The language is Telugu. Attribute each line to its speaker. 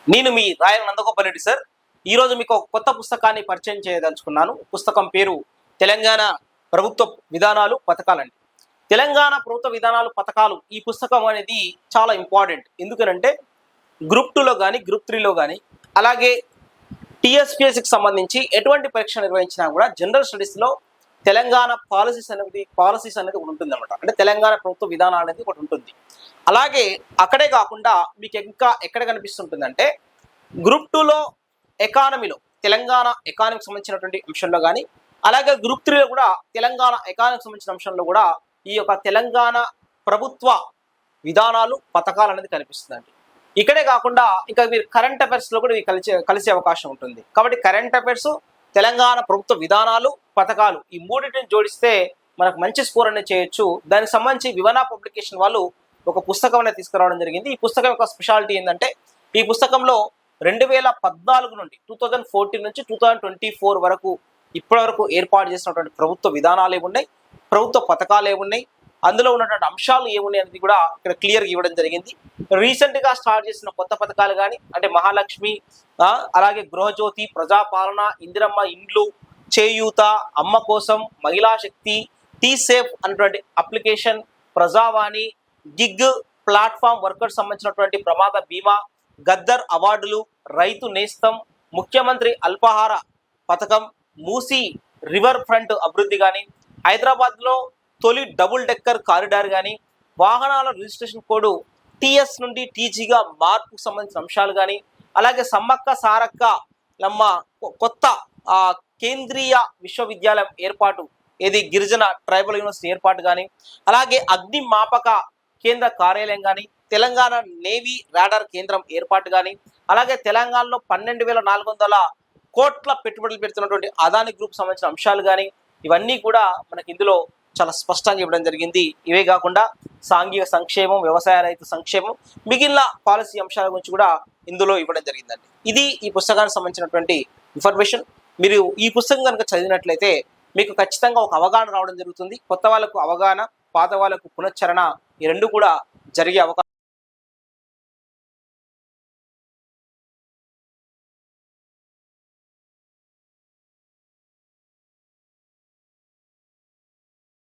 Speaker 1: నేను మీ రాయల్ నందగోపాల్ రెడ్డి సార్. ఈరోజు మీకు ఒక కొత్త పుస్తకాన్ని పరిచయం చేయదలుచుకున్నాను. పుస్తకం పేరు తెలంగాణ ప్రభుత్వ విధానాలు పథకాలండి. తెలంగాణ ప్రభుత్వ విధానాలు పథకాలు ఈ పుస్తకం అనేది చాలా ఇంపార్టెంట్. ఎందుకనంటే గ్రూప్ 2లో కానీ గ్రూప్ 3లో కానీ అలాగే టీఎస్పీఎస్సికి సంబంధించి ఎటువంటి పరీక్ష నిర్వహించినా కూడా జనరల్ స్టడీస్లో తెలంగాణ పాలసీస్ అనేది ఒకటి ఉంటుంది అనమాట. అంటే తెలంగాణ ప్రభుత్వ విధానాలు అనేది ఒకటి ఉంటుంది. అలాగే అక్కడే కాకుండా మీకు ఇంకా ఎక్కడ కనిపిస్తుంటుందంటే గ్రూప్ 2లో ఎకానమీలో తెలంగాణ ఎకానమీకి సంబంధించినటువంటి అంశంలో కానీ అలాగే గ్రూప్ 3లో కూడా తెలంగాణ ఎకానమీకి సంబంధించిన అంశంలో కూడా ఈ యొక్క తెలంగాణ ప్రభుత్వ విధానాలు పథకాలు అనేది కనిపిస్తుందండి. ఇక్కడే కాకుండా ఇంకా మీరు కరెంట్ అఫైర్స్లో కూడా కలిసే అవకాశం ఉంటుంది. కాబట్టి కరెంట్ అఫైర్స్, తెలంగాణ ప్రభుత్వ విధానాలు, పథకాలు ఈ మూడింటిని జోడిస్తే మనకు మంచి స్కోర్ అనేది చేయొచ్చు. దానికి సంబంధించి వివనా పబ్లికేషన్ వాళ్ళు ఒక పుస్తకం అనేది తీసుకురావడం జరిగింది. ఈ పుస్తకం యొక్క స్పెషాలిటీ ఏంటంటే ఈ పుస్తకంలో 2014 నుండి 2014 నుంచి 2024 వరకు ఇప్పటి వరకు ఏర్పాటు చేసినటువంటి ప్రభుత్వ విధానాలు ఏమున్నాయి, ప్రభుత్వ పథకాలు ఏమున్నాయి, అందులో ఉన్నటువంటి అంశాలు ఏమున్నాయి అనేది కూడా ఇక్కడ క్లియర్గా ఇవ్వడం జరిగింది. రీసెంట్గా స్టార్ట్ చేసిన కొత్త పథకాలు కానీ అంటే మహాలక్ష్మి, అలాగే గృహజ్యోతి, ప్రజాపాలన, ఇందిరమ్మ ఇండ్లు, చేయూత, అమ్మ కోసం, మహిళా శక్తి, టీ సేఫ్ అనేటువంటి అప్లికేషన్, ప్రజావాణి, గిగ్ ప్లాట్ఫామ్ వర్కర్స్ సంబంధించినటువంటి ప్రమాద బీమా, గద్దర్ అవార్డులు, రైతు నేస్తం, ముఖ్యమంత్రి అల్పాహార పథకం, మూసీ రివర్ ఫ్రంట్ అభివృద్ధి కానీ, హైదరాబాద్లో తొలి డబుల్ డెక్కర్ కారిడార్ కానీ, వాహనాల రిజిస్ట్రేషన్ కోడ్ టీఎస్ నుండి టీజీగా మార్పుకు సంబంధించిన అంశాలు కానీ, అలాగే సమ్మక్క సారక్క లమ్మ కొత్త కేంద్రీయ విశ్వవిద్యాలయం ఏర్పాటు, ఏది గిరిజన ట్రైబల్ యూనివర్సిటీ ఏర్పాటు కానీ, అలాగే అగ్నిమాపక కేంద్ర కార్యాలయం కానీ, తెలంగాణ నేవీ రాడార్ కేంద్రం ఏర్పాటు కానీ, అలాగే తెలంగాణలో 12,400 కోట్ల పెట్టుబడులు పెడుతున్నటువంటి అదాని గ్రూప్ సంబంధించిన అంశాలు కానీ ఇవన్నీ కూడా మనకి ఇందులో చాలా స్పష్టంగా ఇవ్వడం జరిగింది. ఇవే కాకుండా సాంఘిక సంక్షేమం, వ్యవసాయ రైతు సంక్షేమం, మిగిలిన పాలసీ అంశాల గురించి కూడా ఇందులో ఇవ్వడం జరిగిందండి. ఇది ఈ పుస్తకానికి సంబంధించినటువంటి ఇన్ఫర్మేషన్. మీరు ఈ పుస్తకం కనుక చదివినట్లయితే మీకు ఖచ్చితంగా ఒక అవగాహన రావడం జరుగుతుంది. కొత్త వాళ్ళకు అవగాహన, పాత వాళ్ళకు పునశ్చరణ, ఈ రెండు కూడా జరిగే అవకాశం